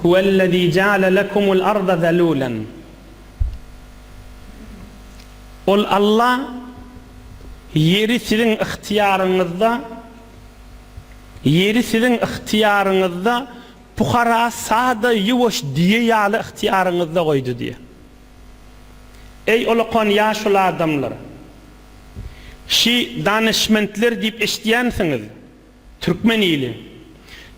Huvellezî ceale lekumul arda zelûlen. Ol Allah yeri sizin ihtiyarınızda, puhara sağda yuvuş diye yağlı ihtiyarınızda koydu diye. Ey olukon yaşlı adamlar, şi danışmentler deyip işleyensiniz, Türkmen ili,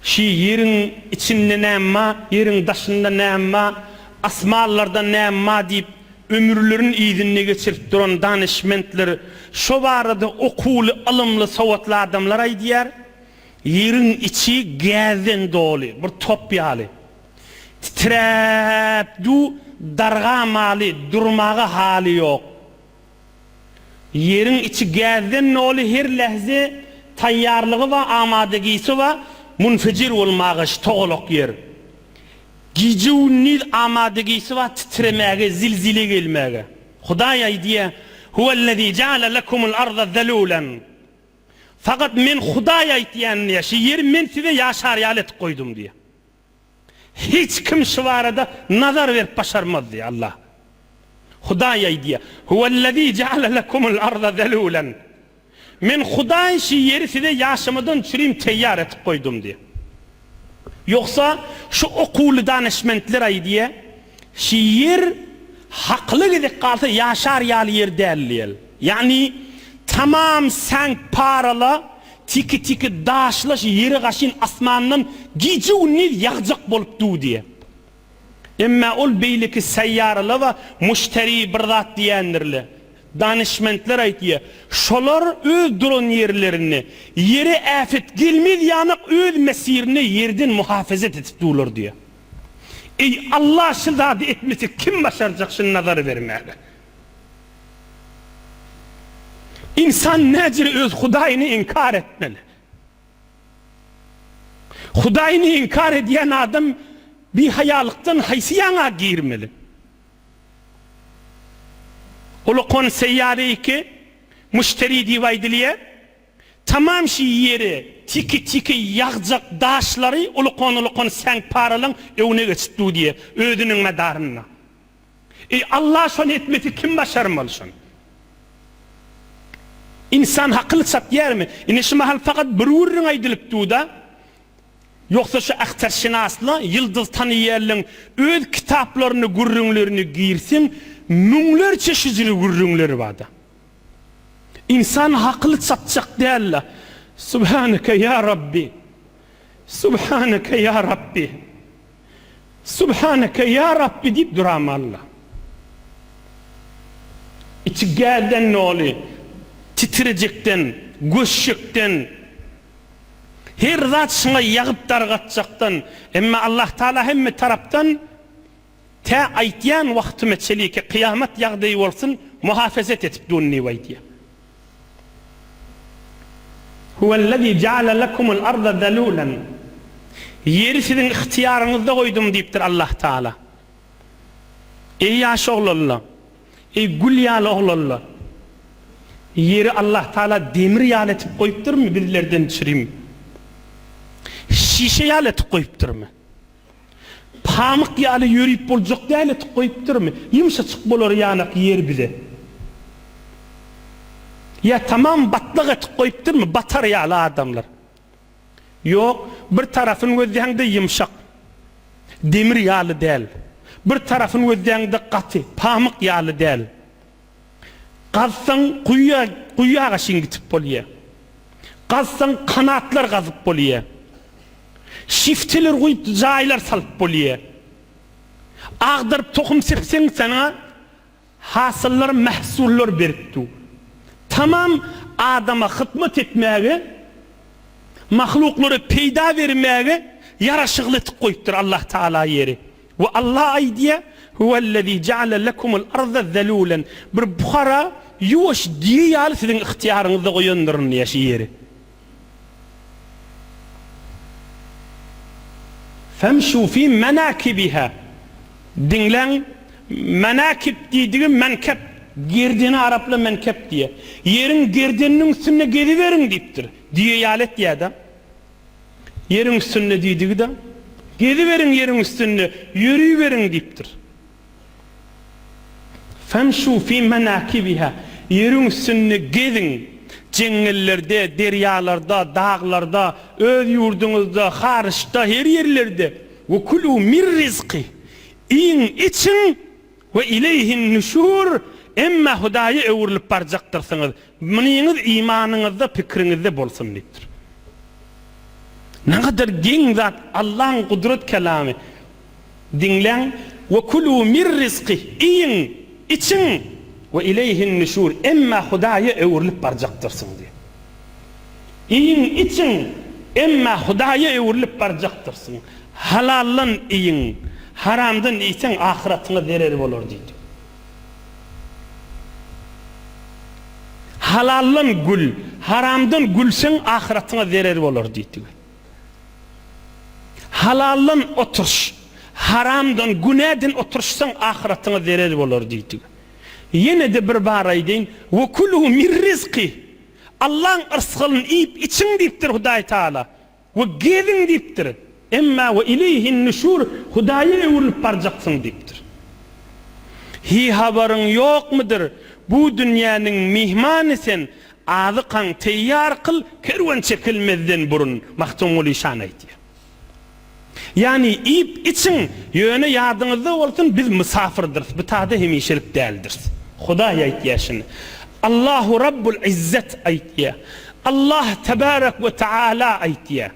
şi yerin içinde nema, yerin dışında nema, asmallarda nema deyip ömürlerin izinine geçirip duran danışmentler, şu barada okulu, alımlı, savatlı adamlar ay diyer, yerin içi gazden dolu, bir top yağlı. Titrep du darga mali, durmağa hali yok. Yerin içi gazden dolu, her lehze tayyarlığı ve amadegisi ve munfecir olmağı, toğluk yer. Gicunil amadegisi ve titremeğe, zilzile gelmeğe. Hudaya diye, huvellezî ceale lekumul arda zelûlen. Fakat men Hudaya diyen diye, şu yer men size yaşar yalet koydum diye. Hiç kim şu arada nazar verip başarmaz diye Allah. Hudaya diye, huvellezî ceale lekumul arda zelûlen. Men Hudaya şu yeri size yaşamadan çürüyüm teyyar etip koydum diye. Yoksa şu okulu danışmentler ay diye, şu yer haklı gidip kalsa yaşar yal yer değil. Yani tamam sen paralı, tiki daşlı yeri kaşın asmanın gici unil yağcak bolup du diye. Ama ol beyleki seyyarlı ve müşteri birdat diyenlerle danışmentler ay diye, şolar öz duran yerlerini, yere afet gelmez yanık öz mesirini yerden muhafazet etip durur diye. Ey Allah şıldadı etmesi kim başaracak şunu nazarı vermeye? İnsan necir öz Hudayını inkar etmeli. Hudayını inkar ediyen adam bir hayalıktan haysiyana girmeli. Olukon seyyare ki müşteri divaydiliye tamam şi yeri tiki yağcak daşları olukon sen paralan evine geçti diye ödünün medarına. Allah şunu etmeti kim başarmalı şunu? İnsan haklı sat yer mi? İneşi mahal fakat bir uğruna aydılıp da yoksa şu ahtarşinasla yıldız tanıyerlin öz kitaplarını gurrunlarını giyirsin münler çeşitli gurrunları vardı. İnsan haklı satacak değil. Subhaneke ya Rabbi, Subhaneke ya Rabbi, Subhaneke ya Rabbi deyip duram Allah. İçi gelden ne oluyor? Titrecekten, göçecekten, her zat şuna yağıp dargatacaktan, ama Allah Teala hem taraftan ta aytyan vakti meçeli ki kıyamet yağdığı olsun muhafazet etip dunni vaydiye. Huvellezî ceale lekumul arda zelûlen. Yeri sizin ihtiyarınızda koydum deyiptir Allah Teala. Ey yaş oğlullah, ey gül yağlı oğlullah. Yeri Allah Teala demir yağlı etip koyuptur mu birilerden çürüyüm? Şişe yağlı etip koyuptur mu? Pamuk yağlı yürüyüp olacak değil etip koyuptur mu? Yumuşacık bolur yanık yer bile. Ya tamam batlık etip koyuptur mu? Batar yağlı adamlar. Yok, bir tarafın gözlerinde yumuşak. Demir yağlı değil. Bir tarafın gözlerinde katı, pamuk yağlı değil. Kazsan kuyuya kaşın gitip boluyor. Kazsan kanatlar kazıp boluyor. Şifteler koyup zaylar salıp boluyor. Ağdırıp tohum sepsen sana hasıllar, mahsullar berip du. Tamam adama hizmet etmeye, mahlukları peyda vermeye yaraşıklı koyuptur Allah Teala yeri. Ve Allah ay diye huvellezî ceale lekumul arda zelûlen. Bir buhara yuvaş diye yal sizin ihtiyarınızda koyundurun yaşı yeri. Femşû fî menâkibiha. Dinlen menâkib dediği menkep. Girdini Arapla menkep diye. Yerin girdinin üstüne geliverin deyiptir. Diye yalet diye adam. Yerin üstüne dediği de Geziverin yerin üstünde, yürüyüverin deyiptir. Femşu fi menakibiha, yerin üstünde gezin. Cengellerde, deryalarda, dağlarda, öz yurdunuzda, harışta, her yerlerde. Ve kulu min rizqi. İyin için ve ileyhin nüşur. Emma Hudaya öwürlüp barjakdyrsınız. Mınıyınız imanınızda, pikrinizde bolsun deyipdir. Ne kadar gen zat Allah'ın kudret kelamı. Dinlen ve kulu min rizqi. İyin için ve ileyhin nüşur. Emma Hudaya öwürlüp barjakdyrsın diye. İyin için emma Hudaya öwürlüp barjakdyrsın. Halallan iyin, haramdan iysen ahiretine derer bolur deydi. Halallan gül, haramdan gülsen ahiretine derer bolur deydi. Halallan oturuş, haramdan günahdan oturuşsan ahiretine derer bolur deydi. Yine de bir baray deyin. Ve kulu min rizqi. Allah'ın ırzkılını yiyip için deyiptir Huday Teala. Ve gezin deyiptir. Emma ve ileyhin nüşur. Hudaya öwürlüp barjaksın deyiptir. Hi haberin yok mudur? Bu dünyanın mihmanısen ağzı kan teyyar kıl, kervan çekilmezden burun. Mahtumul işan aydı. Yani yiyip için yöne yardınızda olsun, biz misafırdırız. Bu tadı hemişelik değildir. Huday ayet yaşını. Allahu Rabbul İzzet ayet ya. Allah Tebarek ve Teala ayet ya.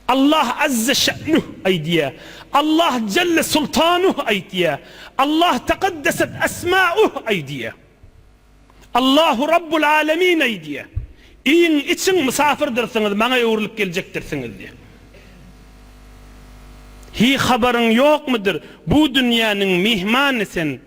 Allah Azze Şe'nuh ayet ya. Allah Celle Sultanuh ayet ya. Allah Tekaddeset Esma'uh ayet ya. Allahu Rabbul Alemin ayet ya. İyin için misafirdirsiniz, bana öwürlüp gelecektirsiniz diye. Hi haberin yok mudur? Bu dünyanın mihmanısen.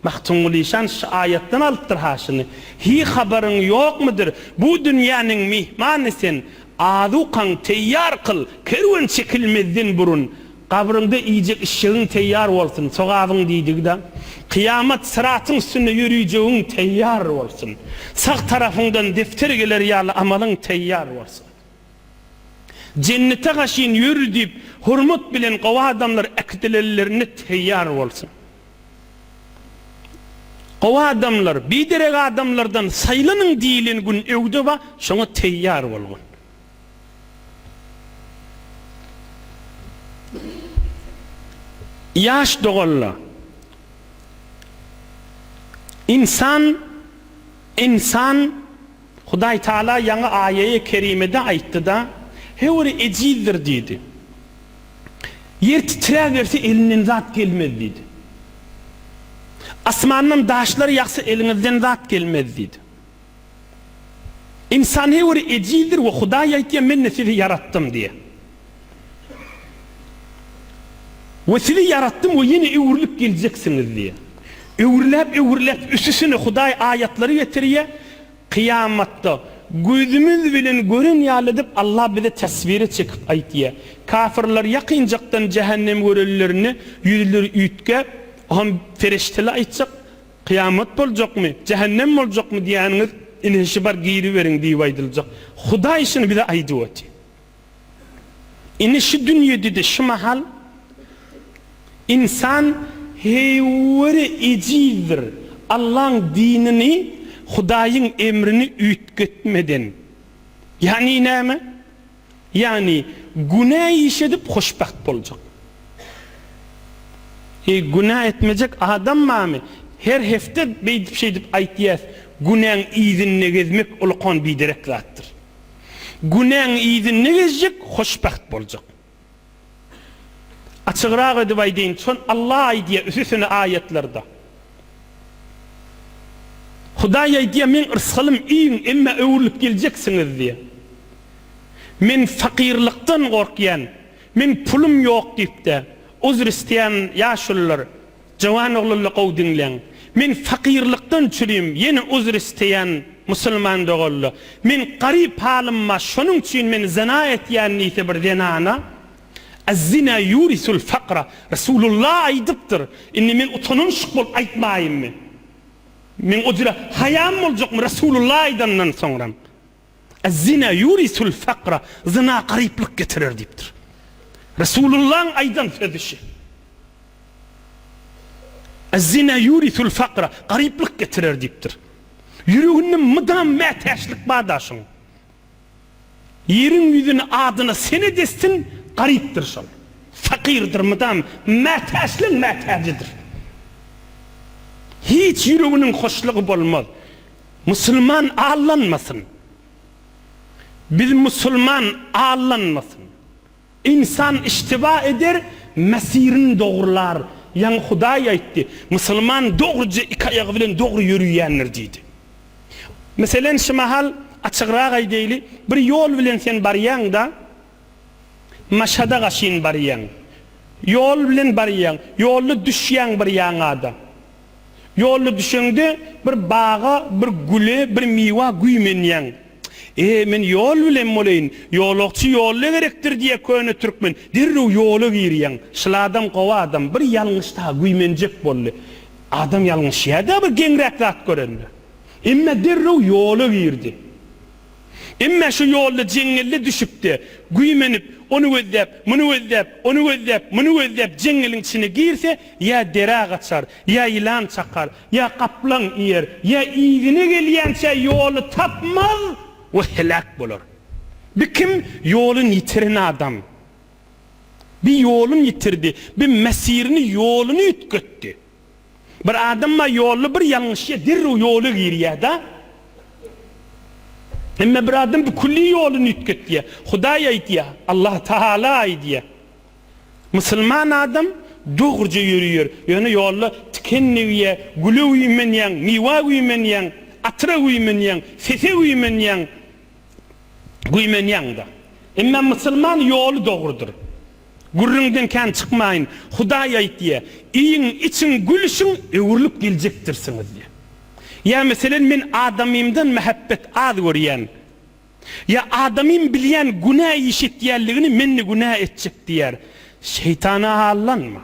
Mahtumul İşan şu ayetten alıptır haşını. Hi haberin yok mudur? Bu dünyanın mihmanısen. Ağzı kan teyyar kıl, kervan çekilmezden burun. Kabrında yiyecek işin teyyar olsun. Sogağın deydik da. Kıyamet sıratın üstünde yürüyeceğin teyyar olsun. Sağ tarafından defter gelir yağlı amalın teyyar olsun. Cennete kaşın yürü deyip hurmat bilen kova adamlar ekdilerlerine teyyar olsun. Kova adamlar, biderek adamlardan saylanın değilin gün evde va, şuna teyyar olgun. Yaş doğalla. İnsan Huday Teala yana ayeye kerimede aytti da hevri ecizdir dedi. Yer titrer verse elinden zat gelmez dedi. Asmanın daşları yaksa elinizden zat gelmez dedi. İnsan hevri ecizdir ve Huday aytti men sizi yarattım diye. Ve sizi yarattım ve yine öwürlüp geleceksiniz diye. Öwürlep üstüne Huday ayetleri getiriyor. Kıyamatta gözümüz bilen görün yalıdıp Allah bize tasviri çekip aytiye. Kafirler yakıncaktan cehennem görürlerini yüzleri ütke hem ferişteli aytacak. Kıyamet olacak mı? Cehennem olacak mı diyeniniz inişibar giyri verin diye aydılacak. Huday işini bize aydı oti. İnişi dünyada da şu mahal İnsan hevri ecizdir. Allah'ın dinini, Huday'ın emrini ütgetmeden. Yani ne mi? Yani günah işedip hoşbaht olacak. Günah etmeyecek adam mı? Her hafta bir şey deyip aytiyaz. Günahın izinine gezmek olkan bir direk zattır. Günahın izinine gezecek, hoşbaht olacak. Açıqraq edip aydeyin, son Allah aydiye üstüne ayetlerde. Huday aydiye men ırzkılım iyin, emme öwürlüp geleceksiniz diye. Men fakirlikten korkyan, men pulum yok deyip de, uzr isteyen yaşlılar, cavan oğlulu qow dinlen. Men fakirlikten çürüyüm, yeni uzr isteyen Müslüman doğullu. Men garip halimma, şunun için men zina etyen neyse bir zinana. Az-zina yurisul fakra. Resulullah aydıptır. İnni men utanışık bol aytmayayım mı? Men odira hayam olacak mı Resulullah aydandan sonra? Az-zina yurisul fakra. Zina gariplik getirir deyiptir. Resulullah'ın aydan sözü. Az-zina yurisul fakra, gariplik getirir deyiptir. Yüreğinin mıdam mätäşlik bağdaşın. Yerin yüzünü adına seni destin, gariptir şol. Fakirdir mıdam, mätäşlidir. Hiç yüreğinin hoşluğu bolmaz. Müslüman ağlanmasın. Bir Müslüman ağlanmasın. İnsan iştiba eder, mesirini doğrular. Yani Huday aytti. Müslüman doğruca iki ayağı bilen doğru yürüyenler deydi. Mesela şu mahal açıqraq aydayli bir yol bilen sen baryan da maşada qaşin baryan. Yol bilen baryan, yollu düşyan bir yanada. Yollu düşende bir bağa, bir güle, bir miwa güymenyan. Men yol bilen moleyin, yolokçu yollu gerektir diye köne Türkmen. Dirru yolu giriyan. Şıladam qova adam bir yanlışta güymenjek bollu. Adam yanlış ya da bir gengrek zat görendi. İmme dirru yolu girdi. İmme şu yolda cengelle düşüpti. Güymenip, onu özdep, bunu özdep, onu özdep, bunu özdep cengelin içine girse ya dera kaçar, ya ilan çakar, ya kaplan yer, ya iyine geliyense yolu tapmaz ve helak bulur. Bir kim yolun yitiren adam. Bir yolun yitirdi, bir mesirini yolunu ütköttü. Bir adamma yolu bir yanlışya dirru yolu giriyor da. Ama bir adam bir kulli yolunu ütköttü. Huday aytiya, Allah Teala aytiya. Müslüman adam doğruca yürüyor. Yani yolu tikenniye, gülü uymenyan, miwa uymenyan, atra uymenyan, sese uymenyan, uymenyan da. Ama Müslüman yolu doğrudur. Gurrundan kan çıkmayın. Huday aytiya. İyin için gülüşün öwürlüp gelecektirsiniz diye. Ya mesela men adamimden muhabbet az görýän. Ya adamim bilýän günah işitýänligini menni günah etjek diýer. Şeytana allanma.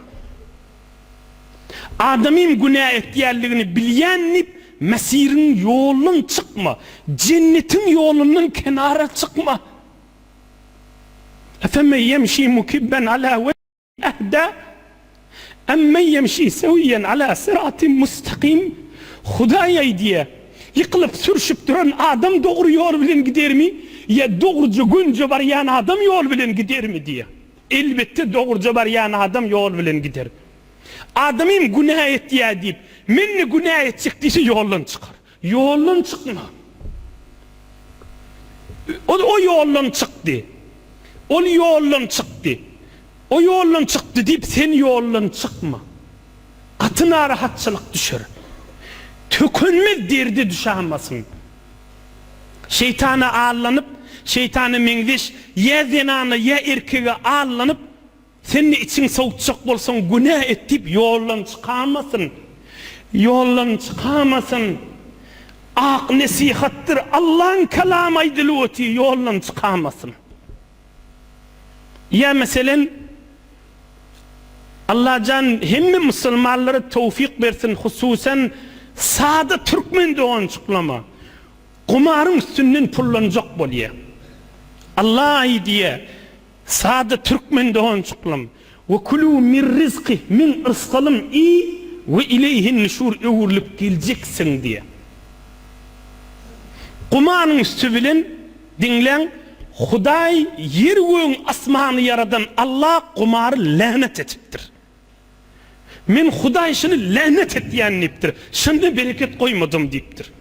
Adamim günah etýänligini bilýänni mesirin yolundan çıkma. Cennetin yolundan kenara çıkma. Efemme yemşi mukibben ala ve ehda emmen yemşi seviyen ala sıratin mustakim. Huday diye yıkılıp sürüşüp duran adam doğru yol bilen gider mi? Ya doğruca günce baryan adam yol bilen gider mi diye. Elbette doğruca baryan adam yol bilen gider. Adamim günah ettiği deyip menni günah etcek dişi yoldan çıkar. Yoldan çıkma. O yoldan çıktı. O yoldan çıktı. O yoldan çıktı deyip sen yoldan çıkma. Katına rahatçılık düşür. Tökünmez derdi düşamasın. Şeytana ağlanıp, şeytana mengiş, ya zinana ya erkeğe ağlanıp, senin için soğutacak bolsan günah etip yoldan çıkamasın. Yoldan çıkamasın. Ak nesihattır, Allah'ın kelamı aydılıvati yoldan çıkamasın. Ya mesela Allah can hemme Müslümanlara tevfik versin, hususen sağda Türkmen doğan çıklama. Kumarın üstünden pullanacak bolye. Allah diye sağda Türkmen doğan çıklama. Ve kulû min rizqi, min ırskalım iyi ve ileyhin nüşur öwürlüp geleceksin diye. Kumarın üstü bilen dinlen, Huday yer göğün asmanı yaradan Allah kumarı lanet etiptir. Men Huday şunu lanet etýänipdir. Şunda bereket koymadım deyiptir.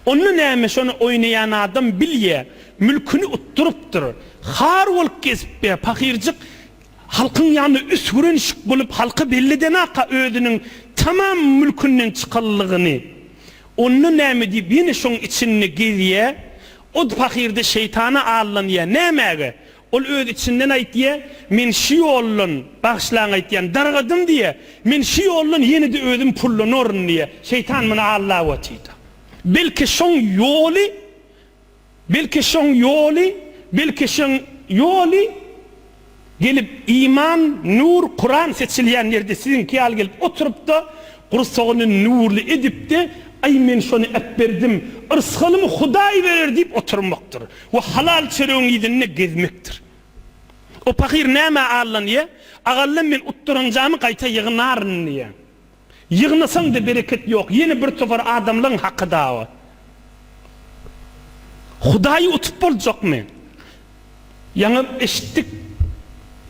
Onun näme şonu oynayan adam bilýär, mülkünü utturupdyr. Har bolup kesip fakirjik halkın ýanyna üsgüren şık bolup halky belliden aqa özüniň tamam mülkünden çıkallygyny. Onun näme diýip ýene şoň içinde gezýär. O fakirde şeytana ağlanýar. Nämäge? Ol öz içinden aýtýar, men şu ýoldan başlaň aýtýan dargadım diye, men şu ýoldan ýene de özüm pullanaryn diye. Şeytan meni ağlawatydy. Belki şoň ýoly, belki şoň ýoly, belki şoň ýoly gelip iman, nur, Kur'an seçilýän ýerde sizinki al gelip oturup da gursagyny nurly edip de ay men şonu etberdim, ırskalımı Huday verir deyip oturmaktır. Ve halal çereğin idinine gezmektir. O fakir näme allan ye? Agallan men utturanjamy gaýta ýygnaryn diye. Ýygnasaň da bereket ýok. Ýene bir tofar adamlaryň haqqy dawa. Hudaýy utup boljak-mı? Ýa-ni eşitdik.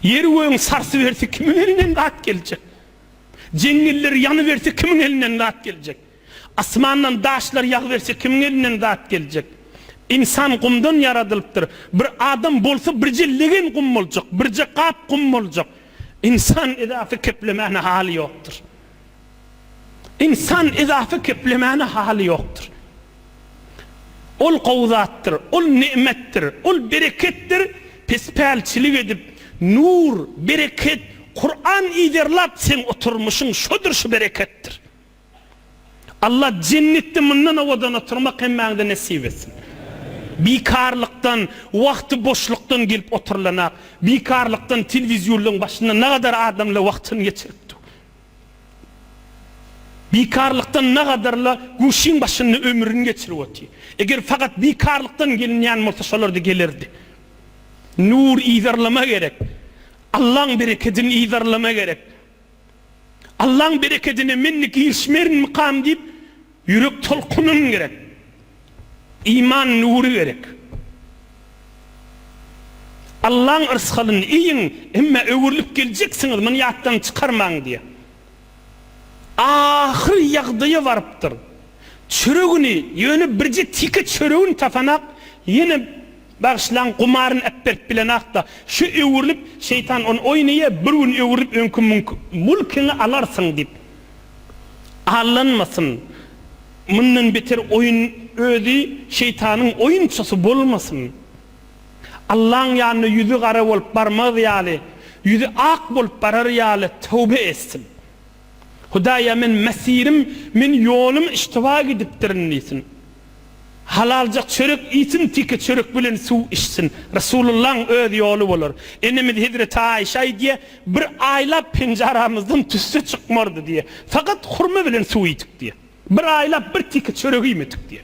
Yer göň sarsy berse kimin elinden gat geljek? Jengiller ýany berse kimin elinden gat geljek? Asmandan daşlar ýag berse kimin elinden gat geljek? İnsan kumdan yaradılıptır. Bir adam bolsa bir jellegen kum boljak, bir jaqap kum boljak. İnsan izafy keplemene hali yoktur. İnsan izafy keplemene hali yoktur. Ol qowzattır, ol nimettir, ol berekettir. Pespälçilik edip nur, bereket, Kur'an iderlap sen oturmuşun şudur şu berekettir. Allah cennetde mundan owadan oturmak hemmäňde nasip etsin. Bikarlıktan, vakti boşluktan gelip oturlanak, bikarlıktan televizyonun başında ne kadar adamla vaktini geçiripdi. Bikarlıktan ne kadarla guşin başında ömrünü geçiripdi. Eğer fakat bikarlıktan gelinýän bolsa şolar da gelirdi. Nur ýerleme gerek. Allah'ın bereketini ýerleme gerek. Allah'ın bereketini minnik ýerşmerin mukam deyip yürek tolkunun gerek. İman nuru gerek. Allah'ın ırskalını iyin, emme öwürlüp geljeksiňiz, muny ýatdan çykarmaň diye. Ahir ýagdaýa barypdyr. Çöregini, ýöne birje tiki çöregini tafanak, ýene başlan gumaryn äpberip bilenakda, şu öwürlüp şeytan onu oýnaýa, bir gün öwürlüp öňkü mulkini alarsyň diýip. Allanmasyn. Mundan beter oyun ödi şeytanın oyunçusu bolmasın. Allah'ın ýanyna yüzü gara bolup barmaz ýaly, yüzü ak bolup barar ýaly tövbe etsin. Hudaýa men mesirim, men ýolum iştirak edipdirin diýsin. Halalca çörek isin, tiki çörek bilen suw içsin. Resulullah'ın öz ýoly bolar. Enemiz Hazret Aýşa diye bir aýlap penjaramyzdan tüssü çykmardy diye. Fakat hurma bilen suw içdik diye. Bir aýlap bir tiki çörek ýemedik diye.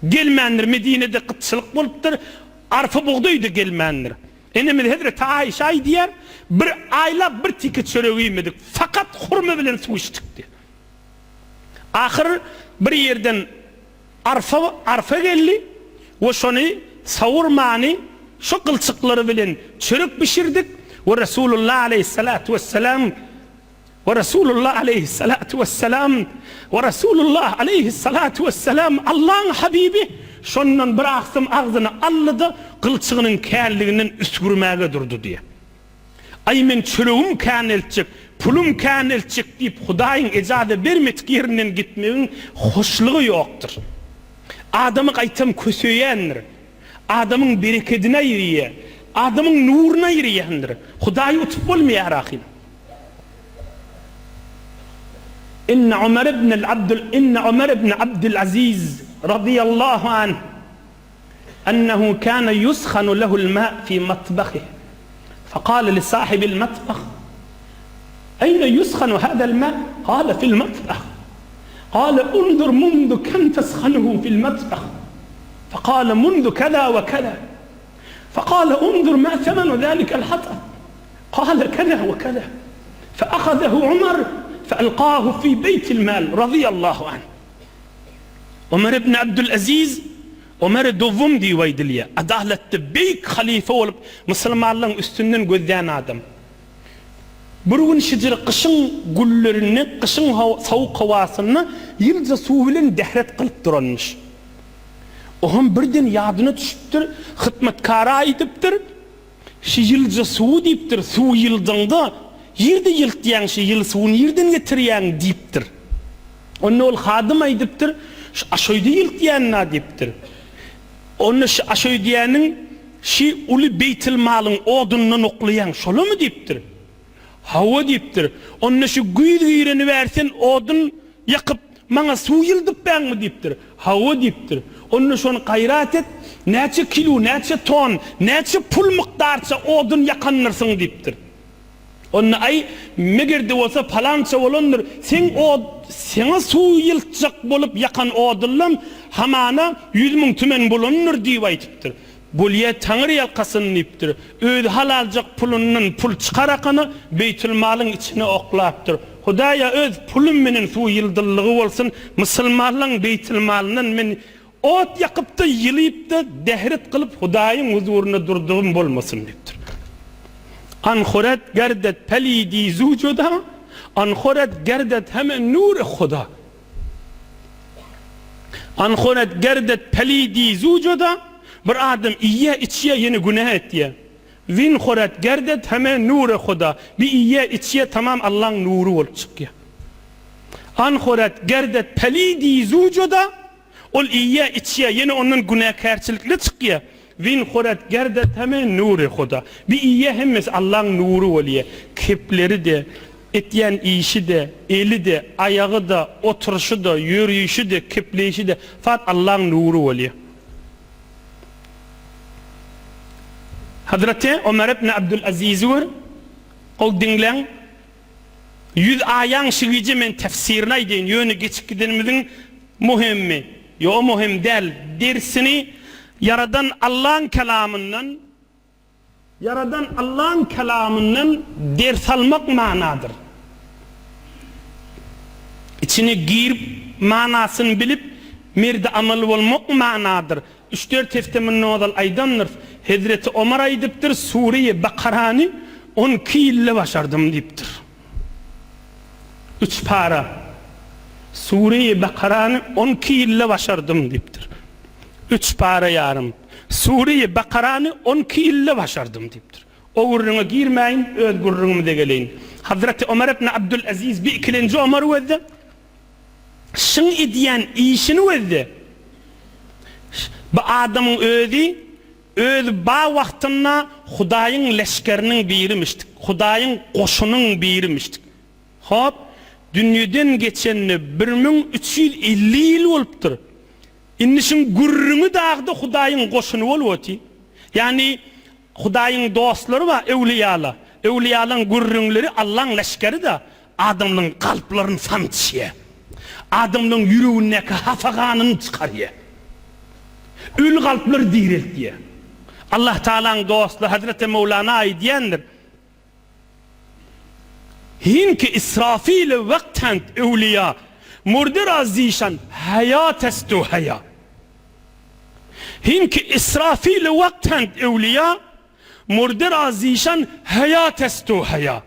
Gelmendir Medine'de kıtçılık bolupdyr. Arfa buğdaydı gelmendir. Enemiz Hazret Aýşa diýer, bir aýlap bir tiki çörek ýemedik. Fakat hurma bilen suw içdik diye. Ahir bir yerden Arfa geldi. O şonu savurmany şu kılçıkları bilen çörek pişirdik. Ve Resulullah aleyhissalatu vesselam Allah'ın habibi şondan bir aksım ağzını allıdı, kılçığının känliginden üskürmäge durdu diye. Ay men çöreğim känelçik, pulum känelçik deyip Hudaýyň ejazet bermedik ýerinden gitmegiň hoşlugy ýokdur. Adamı gaýtam kösöýändir. Adamyň bereketine ýerýär, adamyň nuruna ýerýändir. Hudaýy utup bolmaýar ahir. إن عمر بن عبد العزيز رضي الله عنه أنه كان يسخن له الماء في مطبخه فقال لصاحب المطبخ أين يسخن هذا الماء؟ قال في المطبخ. قال انظر منذ كم تسخنه في المطبخ. فقال منذ كذا وكذا. فقال انظر ما ثمن ذلك الحطب. قال كذا وكذا. فأخذه عمر فألقاه في بيت المال رضي الله عنه. Ömer ibn Abdülaziz, Ömer dovum diýip aýdylýar. Adaletli beýik halife bolup musulmanlaryň üstünden gözlän adam. Bir gün şejer kışın güllerini, kışın sawuk hawasyny ýylja suw bilen dehret kılıp duranmış. Oğam birden ýadyna düşüpdir, hytmatkara aýdypdyr. Şu ýylja suw diýipdir, suw ýyldynda yerde yıltýan şu yıl suwuny ýerden getirýän diýipdir. Onu ol hadım aýdypdyr, aşoýdy yıltýanna diýipdir. Onu aşoýdýanyň şu uly Beytil Malyň odundan oklayan şolamy diýipdir. Hawa diýipdir. Onu şu güýreni bersen odun ýakyp maňa suw ýyldyp berňmi diýipdir. Hawa diýipdir. Onu şonu gaýrat et, näçe kilo, näçe ton, näçe pul mykdarça odun ýakanlyrsyň diýipdir. Onu ay megerde bolsa palança bolandyr. Seňe suw ýyltjak bolup ýakan odullam hamana 100 000 tümen bolandyr diýip aýtypdyr. Bulye Tanrı yalkasını iptir. Öz halalcak pulunun pul çıkarakını Beytül Malın içine oklaptır. Hudaya öz pulun minin su yıldırlığı olsun. Müslümanlığın Beytül Malının min ot yakıp da yılayıp da dehret kılıp Hudayın huzuruna durduğum olmasın iptir. Anhuret gerdet pelidi zucuda, anhuret gerdet hemen nur-i Huda. Anhuret gerdet pelidi zucuda, bir adam iye içiye yeni günah et diye. Vin huret gerdet hemen nur-i Huda. Bir iye içiye tamam Allah'ın nuru olup çıkıyor. Anhuret gerdet pelidi zucuda, ol iye içiye yeni onun günahkarçılıklı çıkıyor. Vin huret gerdet hemen nur-i Huda. Bir iye hemmes Allah'ın nuru oluyor. Kepleri de, etyen işi de, eli de, ayağı da, oturuşu da, yürüyüşü de, kepleyişi de, fakat Allah'ın nuru oluyor. Hazreti Ömer ibn Abdülaziz var. O dinlen 100 ayan şigici men tefsirine deyin. Yönü geçik gidenimizin muhimmi. Yo muhim değil. Dersini Yaradan Allah'ın kelamından ders almak manadır. İçine girip manasını bilip merde amel olmak manadır. 3-4 heftemin nodal aydanlar Hazreti Ömer aydıptır Suriye Bakarani 12 yılla başardım deyiptir. 3 para Suriye Bakarani 12 yılla başardım deyiptir. 3 para yarım Suriye Bakarani 12 yılla başardım deyiptir. O gurruna girmeyin, öz gurrunumu da geleyin. Hazreti Ömer ibn Abdülaziz bir ikilinci Ömer verdi. Şın ediyen işini verdi. Bu adamın öz bağ vaktinde Hudayın leşkerinin birimiştik. Hudayın koşunun birimiştik. Hop, dünyadan geçenini 1350 yıl oluptur. İnnişin gurrunu dağda Hudayın koşunu oluyordu. Yani Hudayın dostları var, evliyalar. Evliyaların gurrunları Allah'ın leşkeri de adamın kalplarını sançıyor. Adamın yüreğindeki hafaganını çıkarıyor. Ül kalpler direkt diye. Allah Teala'nın dostları Hazreti Mevlana'yı diyendir. Hinki İsrafil vaktent evliya murdir azişan hayat estu haya. Hinki İsrafil vaktent evliya murdir azişan hayat estu haya.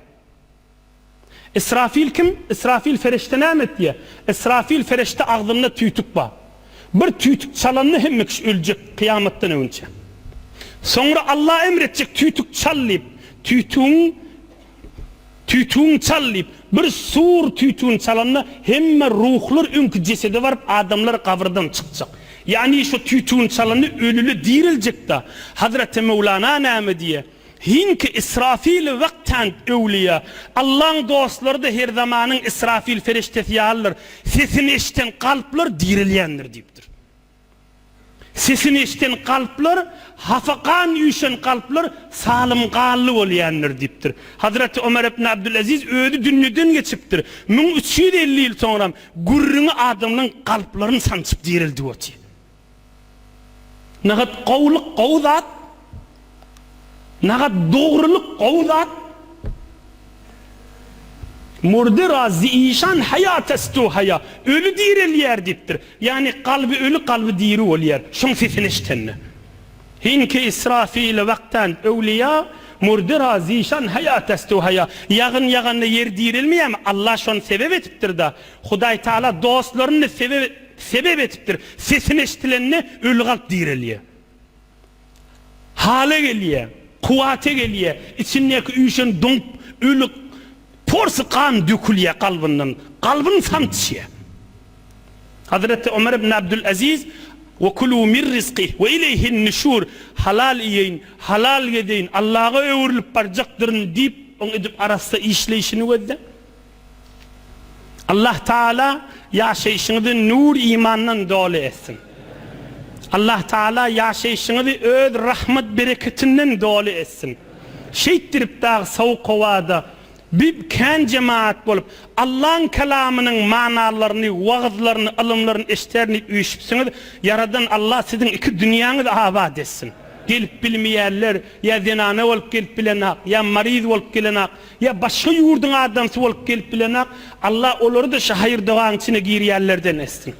İsrafil kim? İsrafil ferişte nâmet diye. İsrafil ferişte ağzında tüytük var. Bir tüytük çalanını hemmek ölecek kıyametten önce. Sonra Allah emredecek tüytük çallayıp, tüytüğün çallayıp, bir sur tüytüğün çalanını hemme ruhlar ünkü cesedi varıp adamlar kavrdan çıkacak. Yani şu tüytüğün çalanını ölülü dirilecek de Hazreti Mevlana nâme diye. Hinki İsrafil vakten evliya. Allah'ın dostları da her zamanın İsrafil feriştesi yağırlar. Sesini işten kalpler dirilyendir deyiptir. Sesini işten kalpler, hafakan yüşen kalpler salim kallı olayandır deyiptir. Hazreti Ömer ibn Abdülaziz ödü dünyadan geçiptir. 1350 yıl sonra gurrunu adamın kalplerini sansıp dirildi o diye. Nahat qavlıq qavzat, nahat doğruluk qavzat, murdi razı işan hayat estu haya, ölü dirilyer deyiptir. Yani kalbi ölü kalbi diri olyer. Şun sesini iştenni. Hinki İsrafil vakten evliya, murdi razı işan hayat estu haya. Yağın yer dirilmiyor ama Allah şun sebep etiptir da. Huday Teala dostlarını sebep etiptir. Sesini iştilenini ölü kalp diriliyor. Hale geliyor, kuvvete geliyor. İçindeki üşen donk, ölü porsu kan dökülüyor kalbinin. Kalbin sançıyor. Hazreti Ömer ibn Abdülaziz وَكُلُوا مِنْ رِزْقِهِ وَاِلَيْهِ النُّشُورِ halal yiyin, halal yedeyin, Allah'a öğürülüp baracaktırın deyip onu edip arasında işleyişini verdi. Allah Teala yaşayışını nur imanla dolu etsin. Allah Teala yaşayışını öz rahmet bereketinden dolu etsin. Şeyttirip dağı soğuk havada bir kan cemaat bolup Allah'ın kelamının manalarını, vaazlarını, alımlarını, eşlerini uyuşupsunuz. Yaradan Allah sizin iki dünyanızı abad etsin. gelip bilmeýärler, ya zinana bolup gelip bilenak, ya mariz bolup gelenak, ya başga ýurdun adamsy bolup gelip bilenak, Allah olary da şu hayır dağan içine girýärlerden etsin.